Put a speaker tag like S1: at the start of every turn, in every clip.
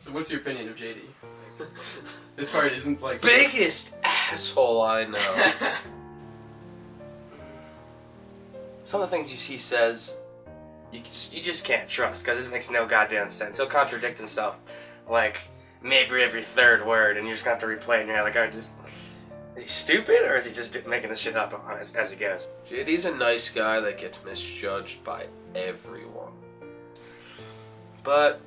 S1: So what's your opinion of JD? This part isn't like...
S2: Biggest asshole I know. Some of the things he says, you just can't trust, because it makes no goddamn sense. He'll contradict himself, like, maybe every third word, and you're just going to have to replay it, and you're like, is he stupid, or is he just making this shit up as he goes? JD's a nice guy that gets misjudged by everyone. But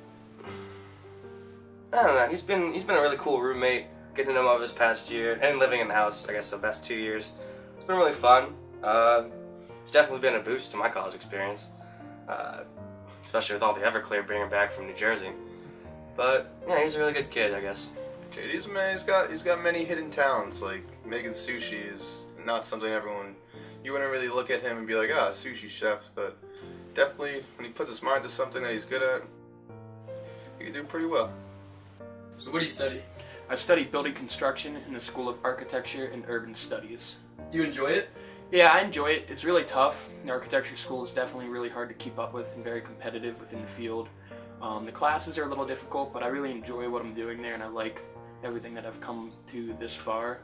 S2: I don't know, he's been a really cool roommate, getting to know him over this past year, and living in the house, I guess, the best 2 years. It's been really fun. It's definitely been a boost to my college experience, especially with all the Everclear bringing back from New Jersey. But yeah, he's a really good kid, I guess.
S3: JD's a man. He's got many hidden talents. Like making sushi is not something you wouldn't really look at him and be like, sushi chef. But definitely, when he puts his mind to something that he's good at, he can do pretty well.
S1: So what do you study?
S4: I study building construction in the School of Architecture and Urban Studies.
S1: Do you enjoy it?
S4: Yeah, I enjoy it. It's really tough. The architecture school is definitely really hard to keep up with and very competitive within the field. The classes are a little difficult, but I really enjoy what I'm doing there, and I like everything that I've come to this far.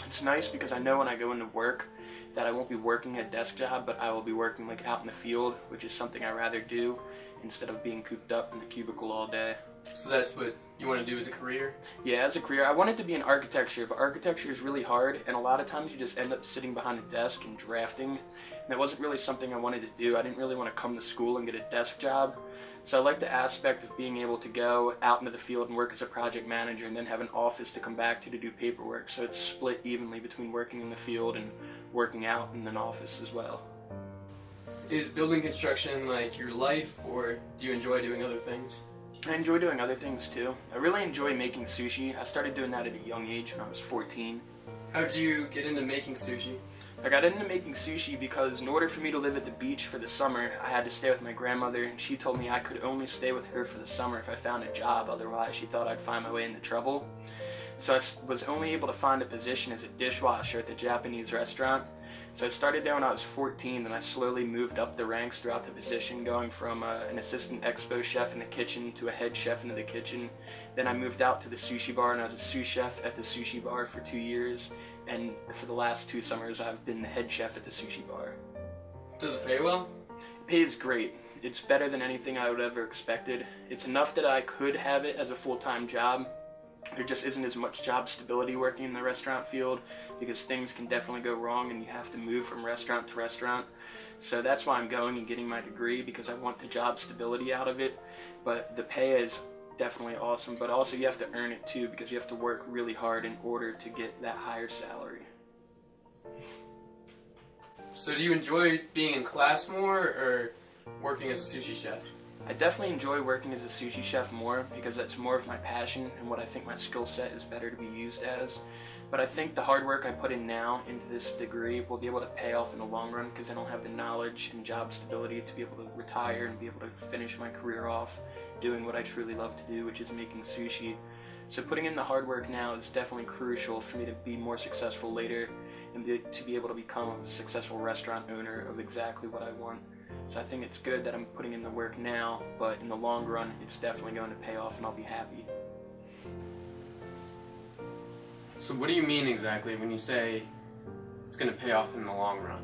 S4: It's nice because I know when I go into work that I won't be working a desk job, but I will be working like out in the field, which is something I rather do instead of being cooped up in the cubicle all day.
S1: So that's what you want to do as a career?
S4: Yeah, as a career. I wanted to be in architecture, but architecture is really hard, and a lot of times you just end up sitting behind a desk and drafting, and that wasn't really something I wanted to do. I didn't really want to come to school and get a desk job, so I like the aspect of being able to go out into the field and work as a project manager and then have an office to come back to do paperwork, so it's split evenly between working in the field and working out in an office as well.
S1: Is building construction like your life, or do you enjoy doing other things?
S4: I enjoy doing other things too. I really enjoy making sushi. I started doing that at a young age when I was 14.
S1: How did you get into making sushi?
S4: I got into making sushi because in order for me to live at the beach for the summer, I had to stay with my grandmother, and she told me I could only stay with her for the summer if I found a job, otherwise she thought I'd find my way into trouble. So I was only able to find a position as a dishwasher at the Japanese restaurant. So I started there when I was 14, and I slowly moved up the ranks throughout the position, going from an assistant expo chef in the kitchen to a head chef into the kitchen. Then I moved out to the sushi bar, and I was a sous chef at the sushi bar for 2 years. And for the last 2 summers, I've been the head chef at the sushi bar.
S1: Does it pay well?
S4: It pays great. It's better than anything I would ever expected. It's enough that I could have it as a full-time job. There just isn't as much job stability working in the restaurant field because things can definitely go wrong and you have to move from restaurant to restaurant. So that's why I'm going and getting my degree, because I want the job stability out of it. But the pay is definitely awesome, but also you have to earn it too, because you have to work really hard in order to get that higher salary.
S1: So do you enjoy being in class more, or working as a sushi chef?
S4: I definitely enjoy working as a sushi chef more because that's more of my passion and what I think my skill set is better to be used as. But I think the hard work I put in now into this degree will be able to pay off in the long run, because I don't have the knowledge and job stability to be able to retire and be able to finish my career off doing what I truly love to do, which is making sushi. So putting in the hard work now is definitely crucial for me to be more successful later and to be able to become a successful restaurant owner of exactly what I want. So I think it's good that I'm putting in the work now, but in the long run, it's definitely going to pay off and I'll be happy.
S1: So what do you mean exactly when you say it's going to pay off in the long run?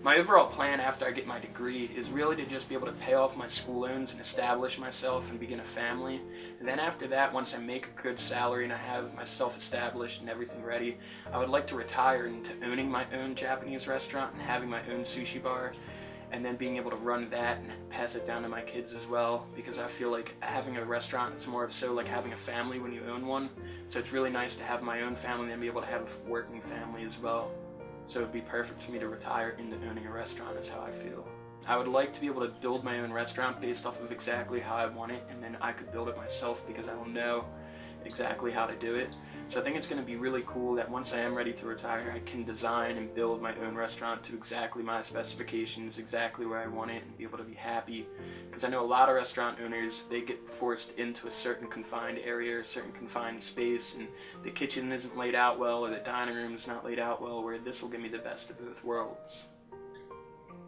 S4: My overall plan after I get my degree is really to just be able to pay off my school loans and establish myself and begin a family. And then after that, once I make a good salary and I have myself established and everything ready, I would like to retire into owning my own Japanese restaurant and having my own sushi bar, and then being able to run that and pass it down to my kids as well, because I feel like having a restaurant is more of so like having a family when you own one. So it's really nice to have my own family and be able to have a working family as well. So it would be perfect for me to retire into owning a restaurant, is how I feel. I would like to be able to build my own restaurant based off of exactly how I want it, and then I could build it myself because I will know exactly how to do it. So I think it's going to be really cool that once I am ready to retire, I can design and build my own restaurant to exactly my specifications, exactly where I want it, and be able to be happy. Because I know a lot of restaurant owners, they get forced into a certain confined area, a certain confined space, and the kitchen isn't laid out well, or the dining room is not laid out well, where this will give me the best of both worlds.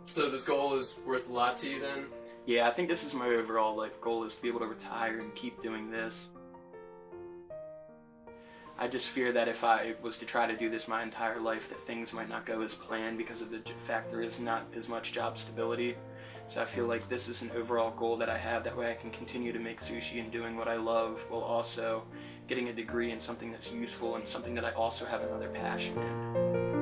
S1: So this goal is worth a lot to you then?
S4: Yeah, I think this is my overall life goal, is to be able to retire and keep doing this. I just fear that if I was to try to do this my entire life, that things might not go as planned because of the fact there is not as much job stability. So I feel like this is an overall goal that I have. That way I can continue to make sushi and doing what I love, while also getting a degree in something that's useful and something that I also have another passion in.